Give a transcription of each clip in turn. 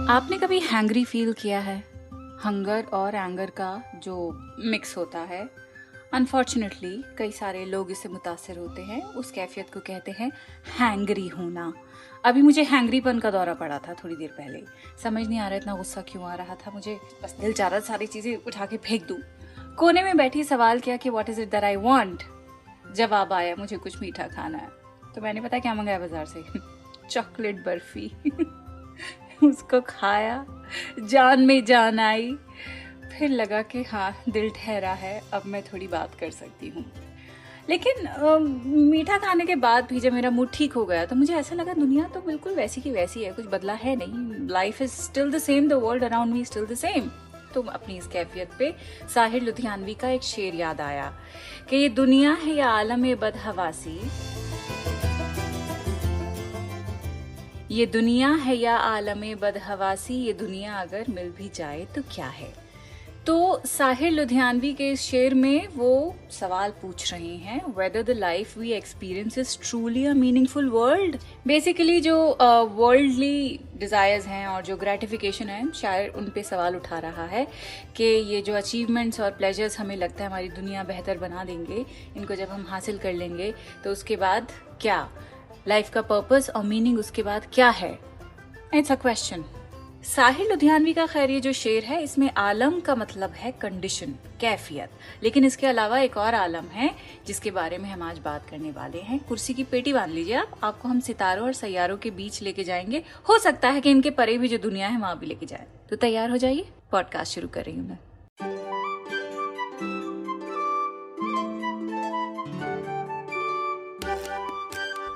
आपने कभी hangry feel किया है? हंगर और एंगर का जो मिक्स होता है। अनफॉर्चुनेटली कई सारे लोग इससे मुतासिर होते हैं। उस कैफियत को कहते हैं हैंग्री होना। अभी मुझे हैंग्रीपन का दौरा पड़ा था थोड़ी देर पहले। समझ नहीं आ रहा इतना गुस्सा क्यों आ रहा था मुझे। बस दिल चाह रहा सारी चीजें उठा के फेंक दूं। कोने में बैठी सवाल किया कि what is it that I want. जवाब आया मुझे कुछ मीठा खाना है। तो मैंने पता क्या मंगाया बाजार से चॉकलेट बर्फी। उसको खाया, जान में जान आई। फिर लगा कि हाँ दिल ठहरा है, अब मैं थोड़ी बात कर सकती हूँ। लेकिन मीठा खाने के बाद भी जब मेरा मूड ठीक हो गया तो मुझे ऐसा लगा दुनिया तो बिल्कुल वैसी की वैसी है, कुछ बदला है नहीं। Life is still the same, the world around me still the same. तो अपनी इस कैफियत पे साहिर लुधियानवी का एक शेर याद आया कि ये दुनिया है या आलम बदहवासी, ये दुनिया है या आलमे बदहवासी, ये दुनिया अगर मिल भी जाए तो क्या है। तो साहिर लुधियानवी के इस शेर में वो सवाल पूछ रहे हैं whether the life we experience is truly a meaningful world. Basically जो वर्ल्डली डिजायर्स हैं और जो ग्रेटिफिकेशन है, शायर उन पे सवाल उठा रहा है कि ये जो अचीवमेंट्स और प्लेजर्स हमें लगता है हमारी दुनिया बेहतर बना देंगे, इनको जब हम हासिल कर लेंगे तो उसके बाद क्या, लाइफ का पर्पस और मीनिंग उसके बाद क्या है। It's a question. Sahir Ludhianvi का खैर ये जो शेर है इसमें आलम का मतलब है कंडीशन, कैफियत। लेकिन इसके अलावा एक और आलम है जिसके बारे में हम आज बात करने वाले हैं। कुर्सी की पेटी बांध लीजिए आपको हम सितारों और सैयारों के बीच लेके जाएंगे। हो सकता है कि इनके परे भी जो दुनिया है वहां भी लेके जाए। तो तैयार हो जाइए, पॉडकास्ट शुरू कर रही हूँ मैं।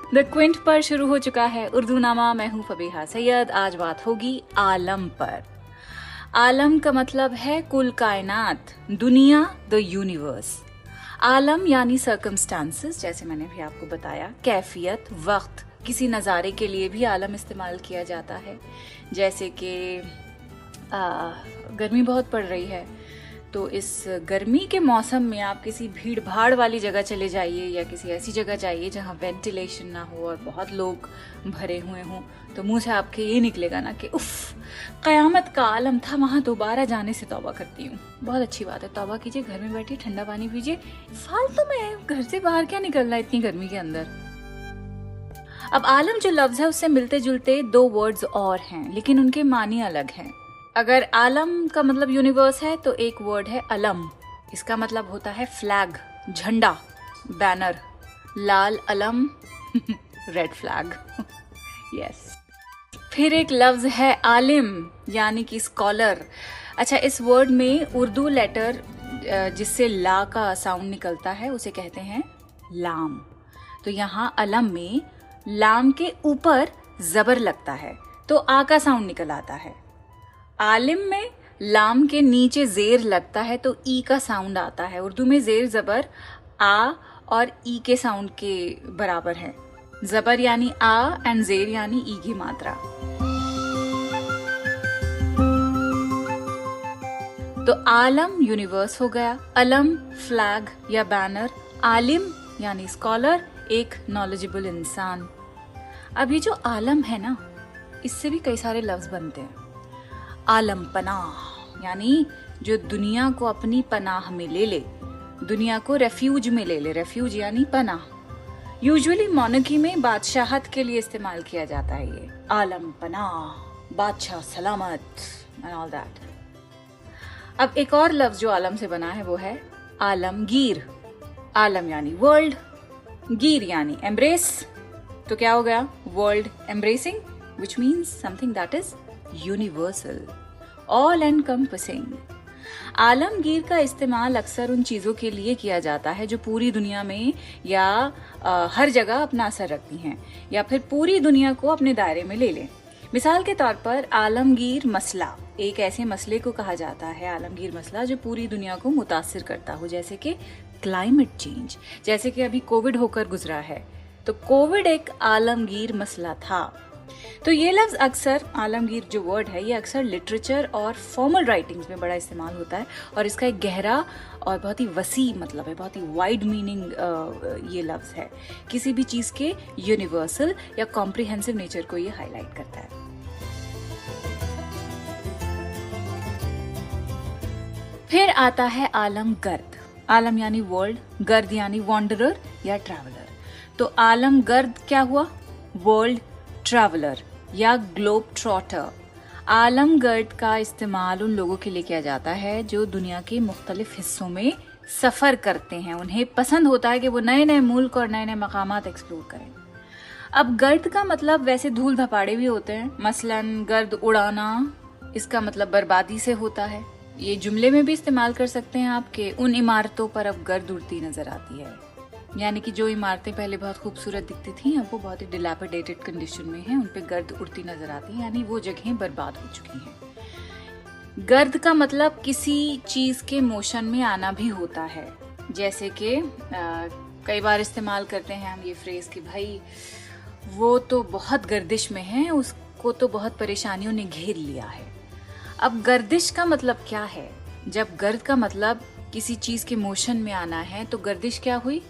द क्विंट पर शुरू हो चुका है उर्दू नामा। मैं हूं फबीहा सैयद। आज बात होगी आलम पर। आलम का मतलब है कुल कायनात, दुनिया, द यूनिवर्स। आलम यानी सर्कमस्टांसेस, जैसे मैंने भी आपको बताया, कैफियत, वक्त। किसी नज़ारे के लिए भी आलम इस्तेमाल किया जाता है। जैसे कि गर्मी बहुत पड़ रही है तो इस गर्मी के मौसम में आप किसी भीड़ भाड़ वाली जगह चले जाइए या किसी ऐसी जगह जाइए जहाँ वेंटिलेशन ना हो और बहुत लोग भरे हुए हों, तो मुंह से आपके ये निकलेगा ना कि उफ, क़यामत का आलम था, वहाँ दोबारा जाने से तौबा करती हूँ। बहुत अच्छी बात है, तौबा कीजिए, घर में बैठिए, ठंडा पानी पीजिए। फालतू में घर से बाहर क्या निकलना है इतनी गर्मी के अंदर। अब आलम जो लफ्ज़ है उससे मिलते जुलते दो वर्ड्स और हैं, लेकिन उनके मानी अलग हैं। अगर आलम का मतलब यूनिवर्स है तो एक वर्ड है अलम। इसका मतलब होता है फ्लैग, झंडा, बैनर। लाल अलम रेड फ्लैग। यस। फिर एक लफ्ज है आलिम यानी कि स्कॉलर। अच्छा, इस वर्ड में उर्दू लेटर जिससे ला का साउंड निकलता है उसे कहते हैं लाम। तो यहाँ अलम में लाम के ऊपर जबर लगता है तो आ का साउंड निकल आता है। आलिम में लाम के नीचे जेर लगता है तो ई का साउंड आता है। उर्दू में जेर जबर आ और ई के साउंड के बराबर है। जबर यानी आ एंड जेर यानी ई की मात्रा। तो आलम यूनिवर्स हो गया, अलम फ्लैग या बैनर, आलिम यानी स्कॉलर, एक नॉलेजेबल इंसान। अब ये जो आलम है ना, इससे भी कई सारे लफ्ज बनते हैं। आलम पनाह यानी जो दुनिया को अपनी पनाह में ले ले, दुनिया को रेफ्यूज में ले ले। रेफ्यूज यानी पनाह। यूजुअली मोनार्की में बादशाहत के लिए इस्तेमाल किया जाता है ये आलम पनाह, बादशाह सलामत एंड ऑल दैट। अब एक और लफ्ज जो आलम से बना है वो है आलमगीर। आलम यानी वर्ल्ड, गीर यानी एम्ब्रेस। तो क्या हो गया, world embracing, which means something that is universal, all encompassing. आलमगीर का इस्तेमाल अक्सर उन चीज़ों के लिए किया जाता है जो पूरी दुनिया में या हर जगह अपना असर रखती हैं या फिर पूरी दुनिया को अपने दायरे में ले लें। मिसाल के तौर पर आलमगीर मसला, एक ऐसे मसले को कहा जाता है आलमगीर मसला जो पूरी दुनिया को मुतासिर करता हो, जैसे कि क्लाइमेट चेंज। जैसे कि अभी कोविड होकर गुजरा है तो कोविड एक आलमगीर मसला था। तो ये लफ्ज अक्सर, आलमगीर जो वर्ड है, ये अक्सर लिटरेचर और फॉर्मल राइटिंग्स में बड़ा इस्तेमाल होता है और इसका एक गहरा और बहुत ही वसी मतलब है, बहुत ही वाइड मीनिंग ये लफ्ज है। किसी भी चीज़ के यूनिवर्सल या कॉम्प्रिहेंसिव नेचर को ये हाईलाइट करता है। फिर आता है आलम गर्द। आलम यानी वर्ल्ड, गर्द यानी वॉन्डरर या ट्रैवलर। तो आलम गर्द क्या हुआ? वर्ल्ड ट्रैवलर या ग्लोब ट्रॉटर। आलम गर्द का इस्तेमाल उन लोगों के लिए किया जाता है जो दुनिया के मुख्तलिफ हिस्सों में सफर करते हैं। उन्हें पसंद होता है कि वो नए नए मुल्क और नए नए मकामात एक्सप्लोर करें। अब गर्द का मतलब वैसे धूल धपाड़े भी होते हैं, मसलन गर्द उड़ाना, इसका मतलब बर्बादी से होता है। ये जुमले में भी इस्तेमाल कर सकते हैं आप कि उन इमारतों पर अब गर्द उड़ती नजर आती है, यानी कि जो इमारतें पहले बहुत खूबसूरत दिखती थी अब वो बहुत ही डिलैपिडेटेड कंडीशन में हैं, उन पे गर्द उड़ती नजर आती है, यानी वो जगहें बर्बाद हो चुकी हैं। गर्द का मतलब किसी चीज के मोशन में आना भी होता है, जैसे कि कई बार इस्तेमाल करते हैं हम ये फ्रेज कि भाई वो तो बहुत गर्दिश में है, उसको तो बहुत परेशानियों ने घेर लिया है। अब गर्दिश का मतलब क्या है? जब गर्द का मतलब किसी चीज के मोशन में आना है तो गर्दिश क्या हुई?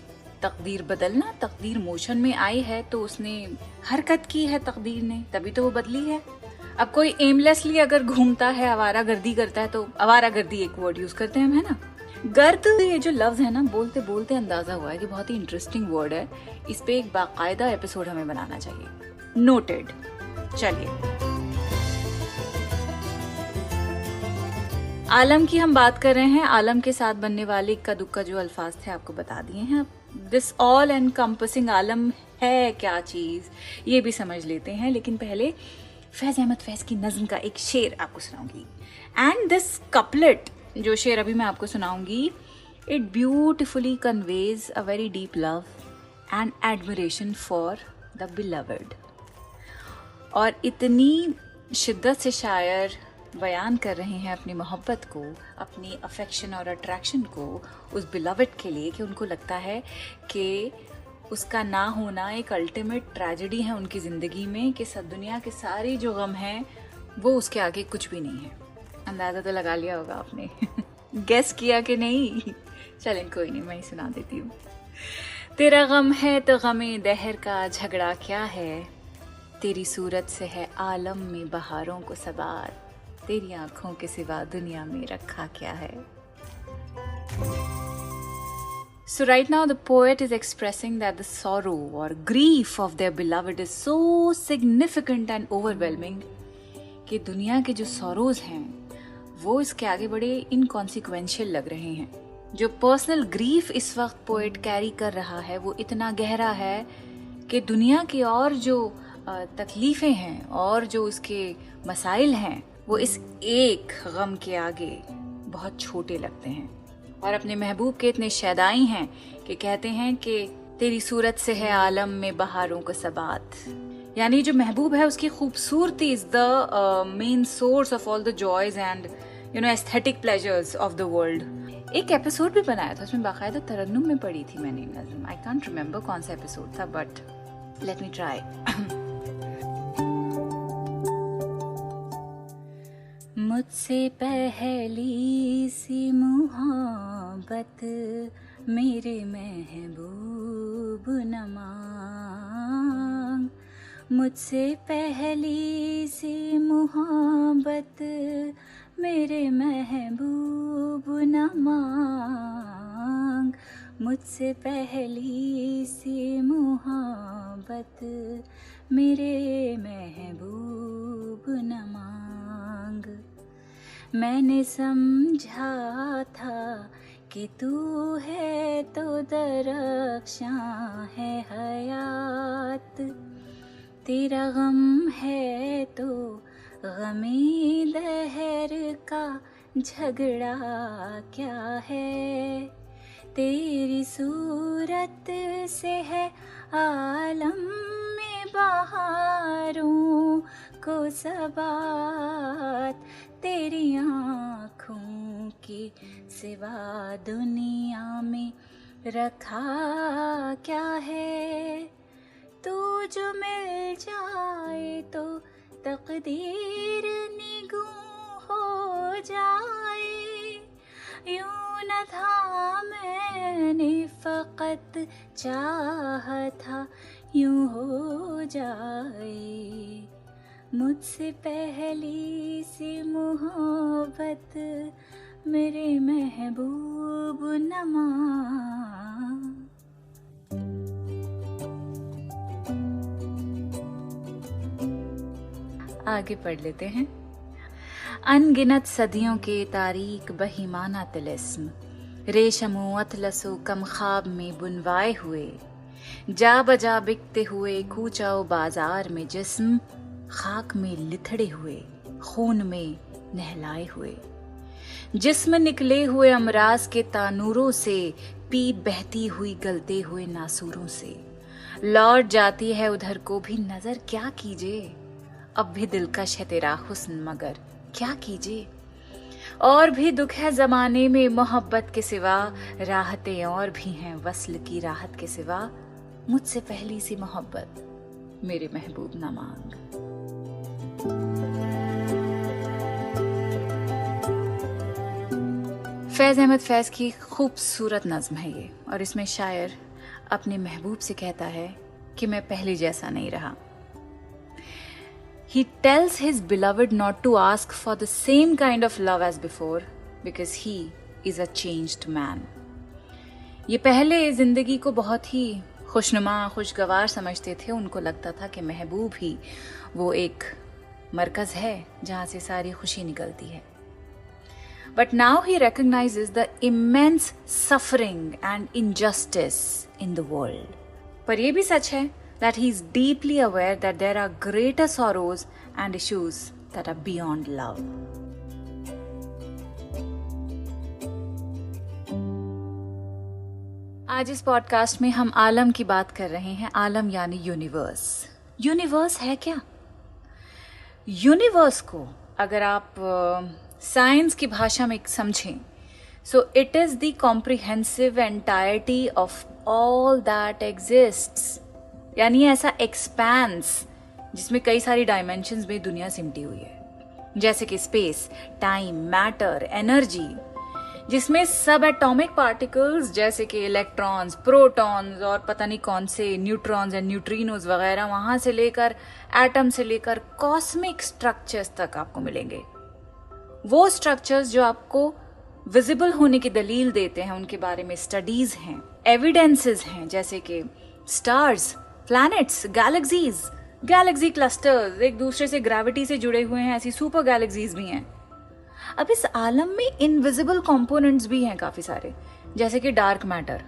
तकदीर बदलना। तकदीर मोशन में आई है तो उसने हरकत की है तकदीर ने, तभी तो वो बदली है। अब कोई एमलेसली अगर घूमता है, आवारागर्दी करता है, तो आवारागर्दी एक वर्ड यूज करते हैं हम, है ना। गर्द ये जो लफ्ज है ना, बोलते बोलते अंदाजा हुआ है कि बहुत ही इंटरेस्टिंग वर्ड है। इस पे एक बाकायदा एपिसोड हमें बनाना चाहिए। नोटेड। चलिए, आलम की हम बात कर रहे हैं। आलम के साथ बनने वाले इक्का दुक्का जो अल्फाज थे आपको बता दिए हैं। दिस ऑल एनकम्पसिंग आलम है क्या चीज, ये भी समझ लेते हैं। लेकिन पहले फैज अहमद फैज की नज्म का एक शेर आपको सुनाऊंगी। एंड दिस कपलेट, जो शेर अभी मैं आपको सुनाऊंगी, it beautifully conveys a very deep love and admiration for the beloved. और इतनी शिद्दत से शायर बयान कर रहे हैं अपनी मोहब्बत को, अपनी अफेक्शन और अट्रैक्शन को उस बिलव्ड के लिए कि उनको लगता है कि उसका ना होना एक अल्टीमेट ट्रेजेडी है उनकी ज़िंदगी में, कि सब दुनिया के सारे जो गम हैं वो उसके आगे कुछ भी नहीं है। अंदाज़ा तो लगा लिया होगा आपने। गेस किया कि नहीं? चलें कोई नहीं, मैं ही सुना देती हूँ। तेरा गम है तो गमे दहर का झगड़ा क्या है, तेरी सूरत से है आलम में बहारों को सवार, तेरी आंखों के सिवा दुनिया में रखा क्या है। So right now the poet is expressing that the sorrow or grief of their beloved is so significant and overwhelming कि दुनिया के जो sorrows हैं वो इसके आगे बड़े inconsequential लग रहे हैं। जो पर्सनल ग्रीफ इस वक्त पोएट कैरी कर रहा है वो इतना गहरा है कि दुनिया की और जो तकलीफें हैं और जो उसके मसाइल हैं वो इस एक गम के आगे बहुत छोटे लगते हैं। और अपने महबूब के इतने शैदाई हैं कि कहते हैं कि तेरी सूरत से है आलम में बहारों को सबात, यानी जो महबूब है उसकी खूबसूरती is the main source of all the joys and aesthetic pleasures of the world. एक एपिसोड भी बनाया था, उसमें बाकायदा तरन्नुम में पढ़ी थी मैंने नज़्म। आई कांट रिमेम्बर कौन सा एपिसोड था, बट लेट मी ट्राई। मुझसे पहली सी मोहब्बत मेरे महबूब न मांग, मुझसे पहली सी मोहब्बत मेरे महबूब न मांग, मुझसे पहली सी मोहब्बत मेरे महबूब न मांग। मैंने समझा था कि तू है तो दरख्शां है हयात, तेरा गम है तो गमे दहर का झगड़ा क्या है, तेरी सूरत से है आलम में बहारों को सबात, तेरी आँखों की सिवा दुनिया में रखा क्या है, तू जो मिल जाए तो तकदीर निगूं हो जाए, यूं न था मैंने फ़कत चाहा था यूं हो जाए, मुझसे पहली सी मोहब्बत मेरे महबूब नमा। आगे पढ़ लेते हैं। अनगिनत सदियों के तारीक बहिमाना तिलिस्म, रेशमो अतलसो कम ख्वाब में बुनवाए हुए, जा बजा बिकते हुए कूचाओ बाजार में जिस्म, खाक में लिथड़े हुए खून में नहलाए हुए, जिस्म निकले हुए अमराज के तानूरों से, पी बहती हुई गलते हुए नासूरों से, लौट जाती है उधर को भी नजर क्या कीजिए, अब भी दिलकश है तेरा हुस्न मगर क्या कीजिए, और भी दुख है जमाने में मोहब्बत के सिवा, राहतें और भी हैं वस्ल की राहत के सिवा, मुझसे पहली सी मोहब्बत मेरे महबूब ना मांग। फैज अहमद फैज की खूबसूरत नज्म है ये, और इसमें शायर अपने महबूब से कहता है कि मैं पहले जैसा नहीं रहा। He tells his beloved not to ask for the same kind of love as before because he is a changed man. ये पहले जिंदगी को बहुत ही खुशनुमा खुशगवार समझते थे। उनको लगता था कि महबूब ही वो एक मरकज है जहां से सारी खुशी निकलती है। But now he recognizes the immense suffering and injustice in the world. पर ये भी सच है that he is deeply aware that there are greater sorrows and issues that are beyond love. आज इस पॉडकास्ट में हम आलम की बात कर रहे हैं। आलम यानी यूनिवर्स। यूनिवर्स है क्या? यूनिवर्स को अगर आप साइंस की भाषा में समझें, so it is the comprehensive entirety of all that exists. यानी ऐसा एक्सपेंस जिसमें कई सारी डायमेंशंस में दुनिया सिमटी हुई है, जैसे कि स्पेस, टाइम, मैटर, एनर्जी, जिसमें सब एटॉमिक पार्टिकल्स जैसे कि इलेक्ट्रॉन्स, प्रोटॉन्स और पता नहीं कौन से न्यूट्रॉन्स एंड न्यूट्रिनोज वगैरह, वहां से लेकर एटम से लेकर कॉस्मिक स्ट्रक्चर्स तक आपको मिलेंगे। वो स्ट्रक्चर्स जो आपको विजिबल होने की दलील देते हैं, उनके बारे में स्टडीज हैं, एविडेंसेस हैं, जैसे कि stars, planets, galaxies, Galaxy clusters, एक दूसरे से ग्रेविटी से जुड़े हुए हैं, ऐसी सुपर गैलेक्सीज भी हैं। अब इस आलम में इनविजिबल कंपोनेंट्स भी हैं काफी सारे, जैसे कि डार्क मैटर।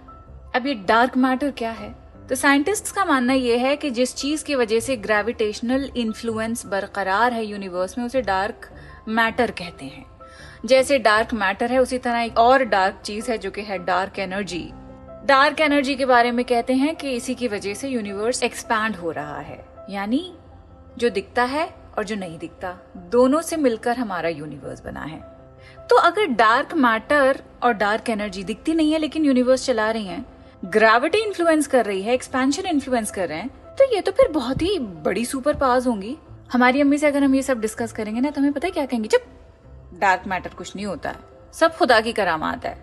अब ये डार्क मैटर क्या है? तो साइंटिस्ट्स का मानना यह है कि जिस चीज की वजह से ग्रेविटेशनल इन्फ्लुएंस बरकरार है यूनिवर्स में, उसे डार्क मैटर कहते हैं। जैसे डार्क मैटर है, उसी तरह एक और डार्क चीज है जो कि है डार्क एनर्जी। डार्क एनर्जी के बारे में कहते हैं कि इसी की वजह से यूनिवर्स एक्सपैंड हो रहा है, यानी जो दिखता है और जो नहीं दिखता, दोनों से मिलकर हमारा यूनिवर्स बना है। तो अगर डार्क मैटर और डार्क एनर्जी दिखती नहीं है लेकिन यूनिवर्स चला रही हैं, ग्रेविटी इन्फ्लुएंस कर रही है, एक्सपेंशन इन्फ्लुएंस कर रहे हैं, तो ये तो फिर बहुत ही बड़ी सुपर पावर्स होंगी। हमारी अम्मी से अगर हम ये सब डिस्कस करेंगे ना, तो हमें पता है क्या कहेंगे? चुप, डार्क मैटर कुछ नहीं होता है, सब खुदा की करामात है।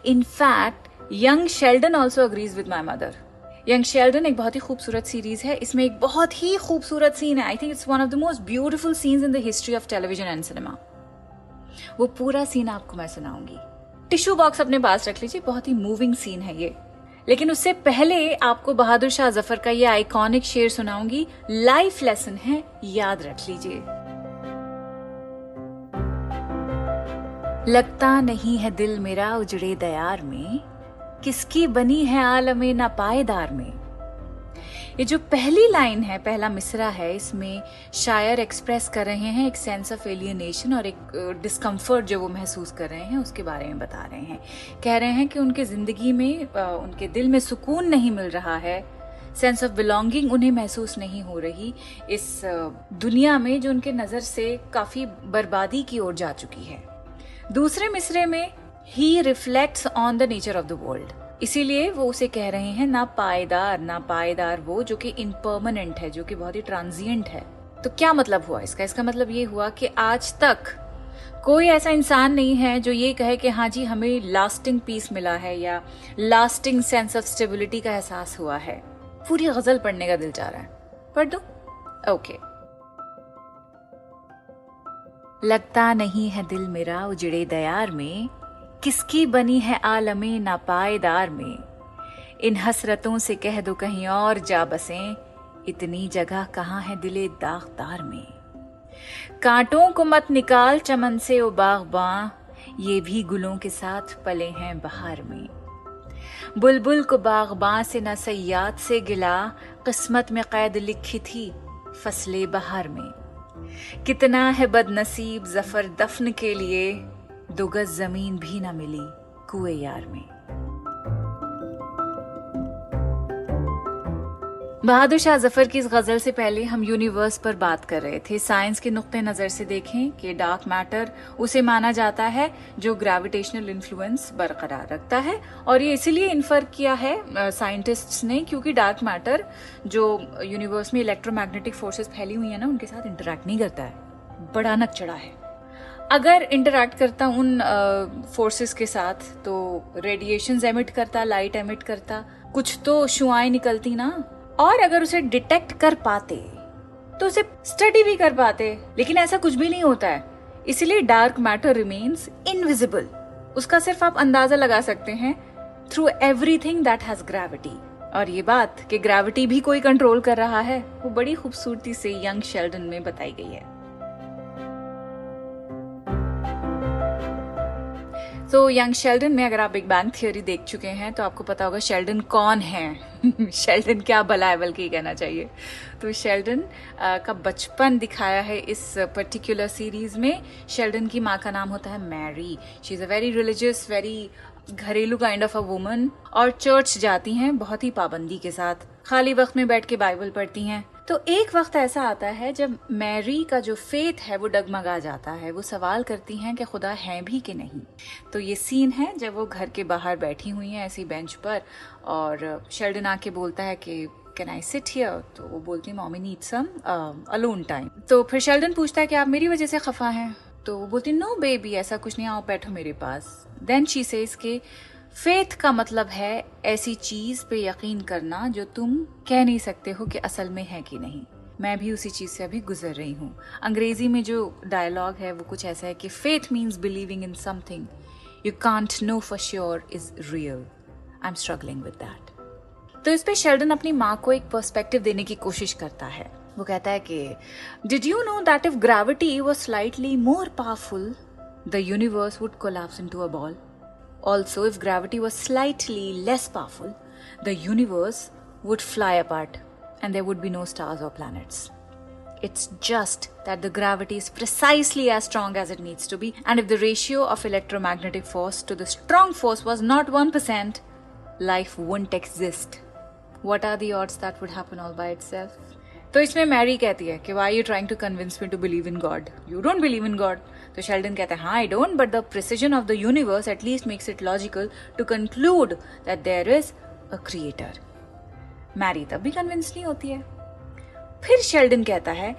In fact young Sheldon also agrees with my mother. Young Sheldon एक बहुत ही खूबसूरत सीरीज है, इसमें एक बहुत ही खूबसूरत सीन है। आई think it's one of the most beautiful scenes in the history of television and cinema. वो पूरा सीन आपको मैं सुनाऊंगी। टिश्यू बॉक्स अपने पास रख लीजिए, बहुत ही मूविंग सीन है ये। लेकिन उससे पहले आपको बहादुर शाह जफर का ये आइकॉनिक शेर सुनाऊंगी। लाइफ लेसन है, याद रख लीजिए। लगता नहीं है दिल मेरा उजड़े दयार में, किसकी बनी है आलमे ना पायदार में। ये जो पहली लाइन है, पहला मिसरा है, इसमें शायर एक्सप्रेस कर रहे हैं एक सेंस ऑफ एलियनेशन और एक डिस्कम्फर्ट जो वो महसूस कर रहे हैं उसके बारे में बता रहे हैं। कह रहे हैं कि उनके जिंदगी में उनके दिल में सुकून नहीं मिल रहा है, सेंस ऑफ बिलोंगिंग उन्हें महसूस नहीं हो रही इस दुनिया में जो उनके नजर से काफी बर्बादी की ओर जा चुकी है। दूसरे मिसरे में ही reflects on the nature of the world, इसीलिए वो उसे कह रहे हैं ना पायदार वो जो कि इम्पर्मानेंट है, जो कि बहुत ही ट्रांजिएंट है। तो क्या मतलब हुआ इसका? इसका मतलब ये हुआ कि आज तक कोई ऐसा इंसान नहीं है जो ये कहे कि हाँ जी हमें लास्टिंग पीस मिला है या लास्टिंग सेंस ऑफ स्टेबिलिटी का एहसास हुआ है। पूरी गजल पढ़ने का दिल चाह रहा है, पढ़ दो? ओके। लगता नहीं है दिल मेरा उजड़े दयार में, किसकी बनी है आलमे नापायदार में। इन हसरतों से कह दो कहीं और जा बसें, इतनी जगह कहाँ है दिले दागदार में। कांटों को मत निकाल चमन से ओ बागबां, ये भी गुलों के साथ पले हैं बहार में। बुलबुल को बागबां से न सयाद से गिला, किस्मत में कैद लिखी थी फसले बहार में। कितना है बदनसीब जफर दफन के लिए, दो गज जमीन भी न मिली कुए यार में। बहादुर शाह जफर की इस गजल से पहले हम यूनिवर्स पर बात कर रहे थे। साइंस के नुक्ते नजर से देखें कि डार्क मैटर उसे माना जाता है जो ग्रेविटेशनल इन्फ्लुएंस बरकरार रखता है, और ये इसीलिए इन्फर किया है साइंटिस्ट्स ने क्योंकि डार्क मैटर जो यूनिवर्स में इलेक्ट्रोमैग्नेटिक फोर्सेस फैली हुई है ना, उनके साथ इंटरेक्ट नहीं करता है, बड़ा नक चढ़ा है। अगर इंटरेक्ट करता उन फोर्सेस के साथ तो रेडिएशंस एमिट करता, लाइट एमिट करता, कुछ तो शुआएं निकलती ना, और अगर उसे डिटेक्ट कर पाते तो उसे स्टडी भी कर पाते, लेकिन ऐसा कुछ भी नहीं होता है। इसलिए डार्क मैटर रिमेन्स इनविजिबल। उसका सिर्फ आप अंदाजा लगा सकते हैं through everything that has gravity. और ये बात कि ग्रेविटी भी कोई कंट्रोल कर रहा है, वो बड़ी खूबसूरती से यंग शेल्डन में बताई गई है। तो यंग शेल्डन में अगर आप बिग बैंग थियरी देख चुके हैं तो आपको पता होगा शेल्डन कौन है। शेल्डन क्या भला है बल्कि कहना चाहिए। तो शेल्डन का बचपन दिखाया है इस पर्टिकुलर सीरीज में। शेल्डन की माँ का नाम होता है Mary. She is a very religious, very घरेलू काइंड ऑफ अ वुमन, और चर्च जाती हैं बहुत ही पाबंदी के साथ। खाली वक्त में बैठ के बाइबल पढ़ती हैं। तो एक वक्त ऐसा आता है जब मैरी का जो फेथ है वो डगमगा जाता है। वो सवाल करती हैं कि खुदा है भी कि नहीं। तो ये सीन है जब वो घर के बाहर बैठी हुई हैं ऐसी बेंच पर, और शेल्डन आके बोलता है कि कैन आई सिट हियर। तो वो बोलती है mommy need some alone time. तो फिर शेल्डन पूछता है कि आप मेरी वजह से खफा हैं। तो वो बोलती नो बेबी, ऐसा कुछ नहीं, आओ बैठो मेरे पास। देन शी सेज के फेथ का मतलब है ऐसी चीज पे यकीन करना जो तुम कह नहीं सकते हो कि असल में है कि नहीं। मैं भी उसी चीज से अभी गुजर रही हूँ। अंग्रेजी में जो डायलॉग है वो कुछ ऐसा है कि faith means believing in something you can't know for sure is real. I am struggling with that. तो इस पे शेल्डन अपनी माँ को एक पर्सपेक्टिव देने की कोशिश करता है। वो कहता है कि did you know that if gravity was slightly more powerful the universe would collapse into a ball. Also, if gravity was slightly less powerful, the universe would fly apart and there would be no stars or planets. It's just that the gravity is precisely as strong as it needs to be, and if the ratio of electromagnetic force to the strong force was not 1%, life wouldn't exist. What are the odds that would happen all by itself? तो इसमें Mary कहती है कि why you trying to convince me to believe in God, you don't believe in God. तो Sheldon कहता है हाँ I don't, but the precision of the universe at least makes it logical to conclude that there is a creator. Mary तब भी convince नहीं होती है। फिर शेल्डन कहता है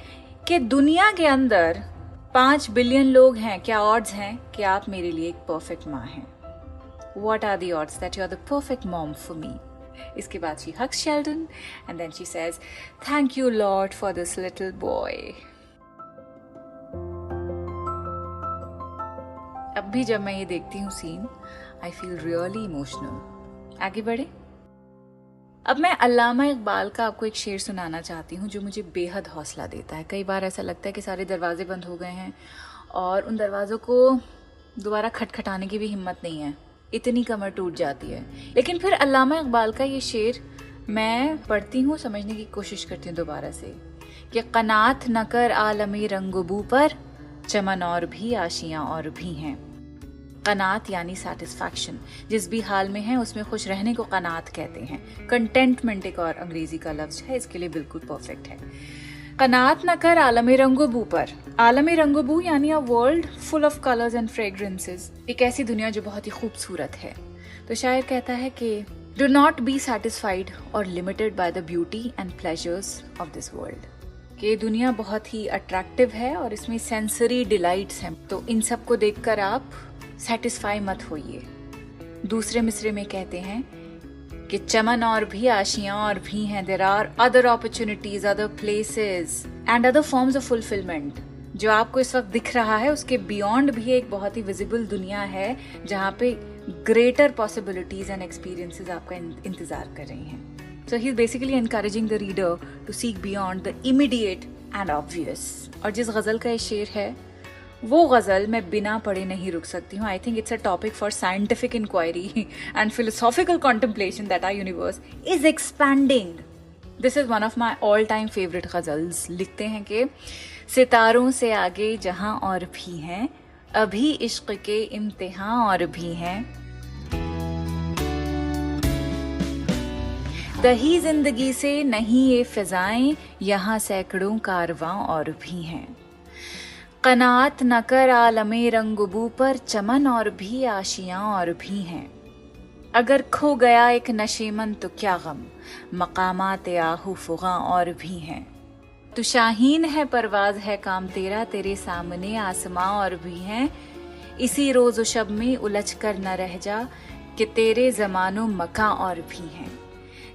कि दुनिया के अंदर 5 बिलियन लोग हैं, क्या ऑड्स हैं कि आप मेरे लिए एक परफेक्ट माँ हैं। What are the odds that you are the perfect mom for me? इसके बाद she hugs Sheldon and then she says, "Thank you Lord for this little boy." अब भी जब मैं ये देखती हूँ scene, I feel really emotional. आगे बढ़े। अब मैं अल्लामा इकबाल का आपको एक शेर सुनाना चाहती हूँ जो मुझे बेहद हौसला देता है। कई बार ऐसा लगता है कि सारे दरवाजे बंद हो गए हैं और उन दरवाज़ों को दोबारा खटखटाने की भी हिम्मत नहीं है, इतनी कमर टूट जाती है। लेकिन फिर अल्लामा इकबाल का ये शेर मैं पढ़ती हूँ, समझने की कोशिश करती हूँ दोबारा से कि कनात न कर आलमी रंगबू पर, चमन और भी आशियाँ और भी हैं। कनात यानी सेटिस्फैक्शन, जिस भी हाल में है उसमें खुश रहने को कनात कहते हैं। कंटेंटमेंट एक और अंग्रेजी का लफ्ज है, इसके लिए बिल्कुल परफेक्ट है। कनात न कर आलमी रंगबू पर। आलमी रंगबू यानी a world full of colours and fragrances, एक ऐसी दुनिया जो बहुत ही खूबसूरत है। तो शायर कहता है कि डू नॉट बी सेटिस्फाइड और limited by the beauty and pleasures of this world. कि दुनिया बहुत ही अट्रैक्टिव है और इसमें सेंसरी डिलाइट्स हैं, तो इन सब को देखकर आप सेटिस्फाई मत होइए। दूसरे मिसरे में कहते हैं कि चमन और भी आशियां और भी हैं, there are other opportunities, other places and other forms of fulfilment. जो आपको इस वक्त दिख रहा है उसके बियॉन्ड भी एक बहुत ही विजिबल दुनिया है जहाँ पे ग्रेटर पॉसिबिलिटीज एंड एक्सपीरियंसेस आपका इंतजार कर रही हैं. So he is basically encouraging the reader to seek beyond the immediate and obvious. और जिस गजल का ये शेर है वो गजल मैं बिना पढ़े नहीं रुक सकती हूँ. I think it's a topic for scientific inquiry and philosophical contemplation that our universe is expanding. This is one of my all time favourite ghazals. लिखते हैं कि सितारों से आगे जहां और भी हैं, अभी इश्क के इम्तिहान और भी हैं. दही जिंदगी से नहीं ये फिजाएं, यहाँ सैकड़ों कारवां और भी हैं. कनात न कर आलमे रंगबू पर, चमन और भी आशियां और भी हैं. अगर खो गया एक नशेमन तो क्या गम, मकामात आहू फुगा और भी हैं. तू शाहीन है परवाज है काम तेरा, तेरे सामने आसमां और भी हैं. इसी रोज व शब में उलझ कर न रह जा, कि तेरे जमानो मका और भी हैं.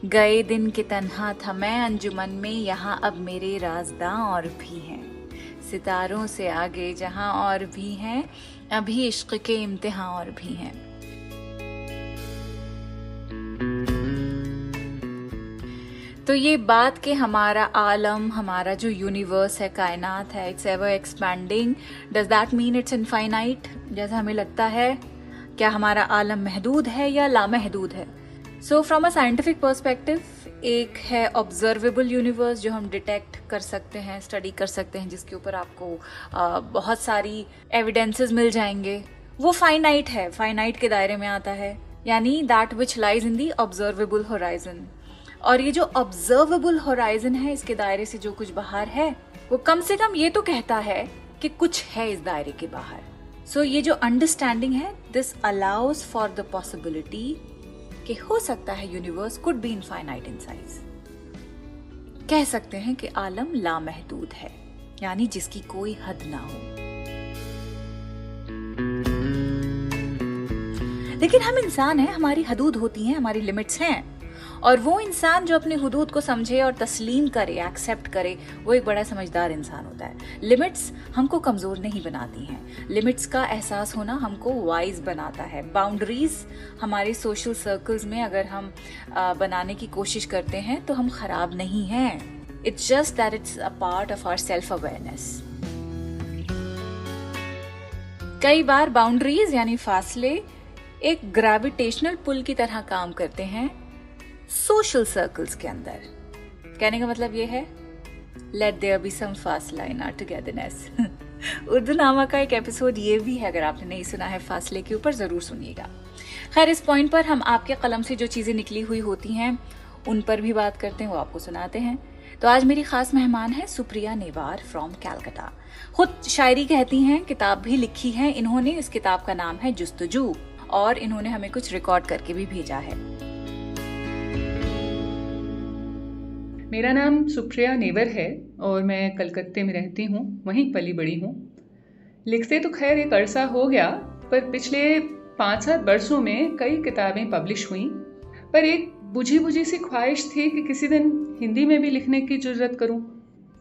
गए दिन के तन्हा था मैं अंजुमन में, यहाँ अब मेरे राजदां और भी हैं. सितारों से आगे जहां और भी हैं, अभी इश्क के इम्तिहान और भी हैं. तो ये बात कि हमारा आलम, हमारा जो यूनिवर्स है, कायनात है, it's ever expanding, does that mean it's infinite? जैसा हमें लगता है, क्या हमारा आलम महदूद है या लामहदूद है? So from a scientific perspective, एक है ऑब्जर्वेबल यूनिवर्स जो हम डिटेक्ट कर सकते हैं, स्टडी कर सकते हैं, जिसके ऊपर आपको बहुत सारी एविडेंसेस मिल जाएंगे. वो फाइनाइट है, फाइनाइट के दायरे में आता है, यानी that which lies in the observable horizon. और ये जो ऑब्जर्वेबल होराइजन है, इसके दायरे से जो कुछ बाहर है, वो कम से कम ये तो कहता है कि कुछ है इस दायरे के बाहर. सो ये जो अंडरस्टैंडिंग है, this allows for the possibility कि हो सकता है universe could be infinite in size. कह सकते हैं कि आलम लामहदूद है, यानी जिसकी कोई हद ना हो. लेकिन हम इंसान हैं, हमारी हदूद होती हैं, हमारी लिमिट्स हैं. और वो इंसान जो अपनी हुदूद को समझे और तस्लीम करे, एक्सेप्ट करे, वो एक बड़ा समझदार इंसान होता है. लिमिट्स हमको कमजोर नहीं बनाती हैं. लिमिट्स का एहसास होना हमको वाइज बनाता है. बाउंड्रीज हमारे सोशल सर्कल्स में अगर हम बनाने की कोशिश करते हैं तो हम खराब नहीं हैं. It's just that it's a part of our self awareness. कई बार बाउंड्रीज यानी फासले एक ग्रेविटेशनल पुल की तरह काम करते हैं सोशल सर्कल्स के अंदर. कहने का मतलब ये है, लेट देयर बी सम फासला इन आवर टुगेदरनेस. उर्दू नामा का एक एपिसोड ये भी है, अगर आपने नहीं सुना है फासले के ऊपर, जरूर सुनिएगा. खैर, इस पॉइंट पर हम आपके कलम से जो चीजें निकली हुई होती हैं उन पर भी बात करते हैं, वो आपको सुनाते हैं. तो आज मेरी खास मेहमान है सुप्रिया नेवार फ्रॉम कैलकाटा. खुद शायरी कहती हैं, किताब भी लिखी है इन्होंने. इस किताब का नाम है जुस्तजू, और इन्होंने हमें कुछ रिकॉर्ड करके भी भेजा है. मेरा नाम सुप्रिया नेवर है और मैं कलकत्ते में रहती हूँ, वहीं पली बड़ी हूँ. लिखते तो खैर एक अरसा हो गया, पर पिछले 5-7 वर्षों में कई किताबें पब्लिश हुई. पर एक बुझी बुझी सी ख्वाहिश थी कि किसी दिन हिंदी में भी लिखने की जुर्रत करूँ.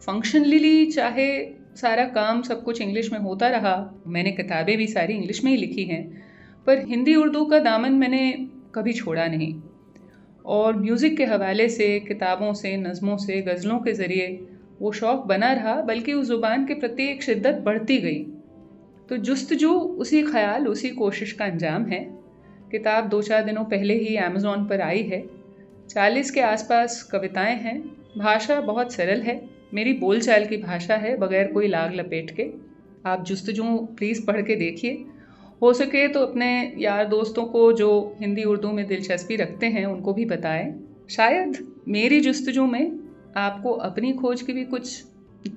फंक्शनली चाहे सारा काम सब कुछ इंग्लिश में होता रहा, मैंने किताबें भी सारी इंग्लिश में ही लिखी हैं, पर हिंदी उर्दू का दामन मैंने कभी छोड़ा नहीं. और म्यूज़िक के हवाले से, किताबों से, नज़मों से, गज़लों के ज़रिए वो शौक़ बना रहा, बल्कि उस ज़ुबान के प्रति एक शिद्दत बढ़ती गई. तो जुस्तजू उसी ख्याल, उसी कोशिश का अंजाम है. किताब 2-4 दिनों पहले ही अमेज़ॉन पर आई है. 40 के आसपास कविताएं हैं. भाषा बहुत सरल है, मेरी बोलचाल की भाषा है, बगैर कोई लाग लपेट के. आप जुस्तजू प्लीज़ पढ़ के देखिए. हो सके तो अपने यार दोस्तों को जो हिंदी उर्दू में दिलचस्पी रखते हैं उनको भी बताएं. शायद मेरी जुस्तजू में आपको अपनी खोज की भी कुछ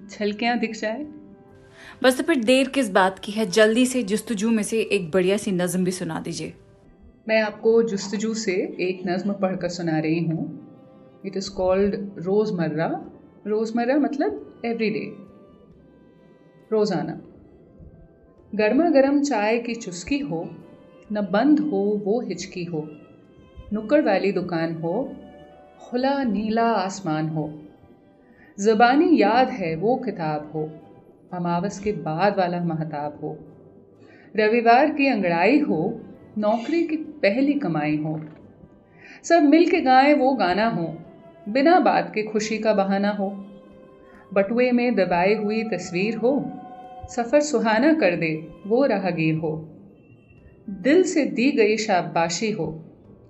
झलकियां दिख जाए. बस तो फिर देर किस बात की है, जल्दी से जुस्तजू में से एक बढ़िया सी नज़म भी सुना दीजिए. मैं आपको जुस्तजू से एक नज़्म पढ़कर सुना रही हूँ. इट इज़ कॉल्ड रोज़मर्रा. रोज़मर्रा मतलब एवरीडे, रोज़ाना. गर्मा गर्म चाय की चुस्की हो, न बंद हो वो हिचकी हो, नुक्कड़ वाली दुकान हो, खुला नीला आसमान हो, ज़बानी याद है वो किताब हो, अमावस के बाद वाला महताब हो, रविवार की अंगड़ाई हो, नौकरी की पहली कमाई हो, सब मिल के गाएं वो गाना हो, बिना बात के खुशी का बहाना हो, बटुए में दबाई हुई तस्वीर हो, सफ़र सुहाना कर दे वो राहगीर हो, दिल से दी गई शाबाशी हो,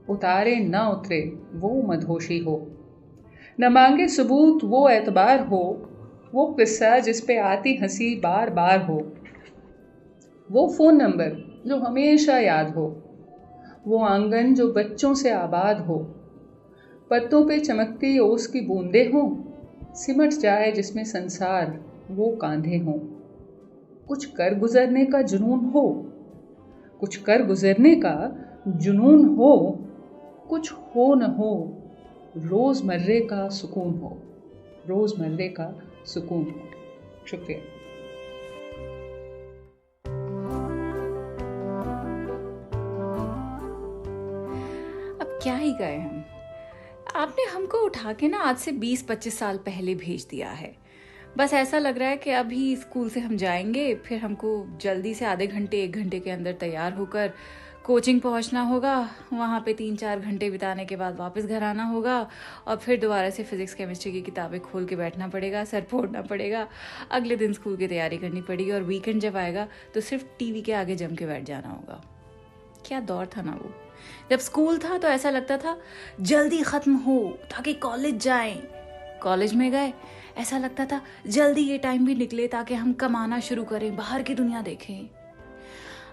उतारे ना उतरे वो मदहोशी हो, न मांगे सबूत वो एतबार हो, वो किस्सा जिस पे आती हंसी बार बार हो, वो फ़ोन नंबर जो हमेशा याद हो, वो आंगन जो बच्चों से आबाद हो, पत्तों पे चमकती ओस की बूंदें हों, सिमट जाए जिसमें संसार वो कांधे हों, कुछ कर गुजरने का जुनून हो, कुछ कर गुजरने का जुनून हो, कुछ हो न हो, रोज़मर्रे का सुकून हो, रोज़मर्रे का सुकून हो। शुक्रिया। अब क्या ही गए हम। आपने हमको उठा के ना आज से 20-25 साल पहले भेज दिया है। बस ऐसा लग रहा है कि अभी स्कूल से हम जाएंगे, फिर हमको जल्दी से आधे घंटे 1 घंटे के अंदर तैयार होकर कोचिंग पहुंचना होगा, वहाँ पे 3-4 घंटे बिताने के बाद वापस घर आना होगा और फिर दोबारा से फिजिक्स केमिस्ट्री की किताबें खोल के बैठना पड़ेगा, सर फोड़ना पड़ेगा, अगले दिन स्कूल की तैयारी करनी पड़ेगी और वीकेंड जब आएगा तो सिर्फ टीवी के आगे जम के बैठ जाना होगा। क्या दौर था ना वो। जब स्कूल था तो ऐसा लगता था जल्दी खत्म हो ताकि कॉलेज जाएं, कॉलेज में गए ऐसा लगता था जल्दी ये टाइम भी निकले ताकि हम कमाना शुरू करें, बाहर की दुनिया देखें।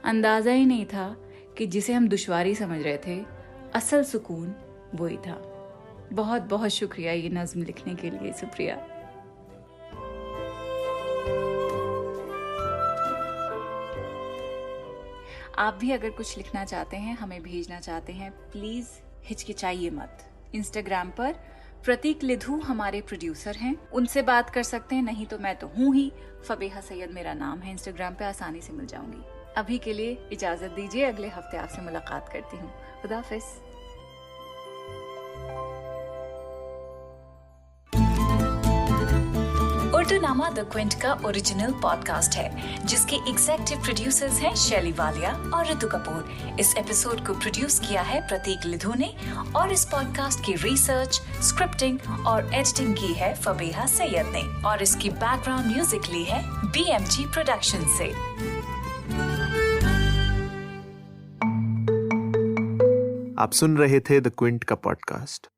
अंदाजा ही नहीं था कि जिसे हम दुश्वारी समझ रहे थे असल सुकून वही था। बहुत बहुत शुक्रिया ये नज्म लिखने के लिए सुप्रिया। आप भी अगर कुछ लिखना चाहते हैं, हमें भेजना चाहते हैं, प्लीज हिचकिचाइए मत। इंस्टाग्राम पर प्रतीक लिधु हमारे प्रोड्यूसर हैं, उनसे बात कर सकते हैं, नहीं तो मैं तो हूँ ही, फबीहा सैयद मेरा नाम है, इंस्टाग्राम पे आसानी से मिल जाऊंगी। अभी के लिए इजाजत दीजिए, अगले हफ्ते आपसे मुलाकात करती हूँ। खुदा हाफिज। उर्दूनामा द क्विंट का ओरिजिनल पॉडकास्ट है जिसके एग्जीक्यूटिव प्रोड्यूसर्स हैं शैली वालिया और ऋतु कपूर। इस एपिसोड को प्रोड्यूस किया है प्रतीक लिधु ने और इस पॉडकास्ट की रिसर्च, स्क्रिप्टिंग और एडिटिंग की है फबीहा सैयद ने और इसकी बैकग्राउंड म्यूजिक ली है BMG प्रोडक्शन से। आप सुन रहे थे द क्विंट का पॉडकास्ट।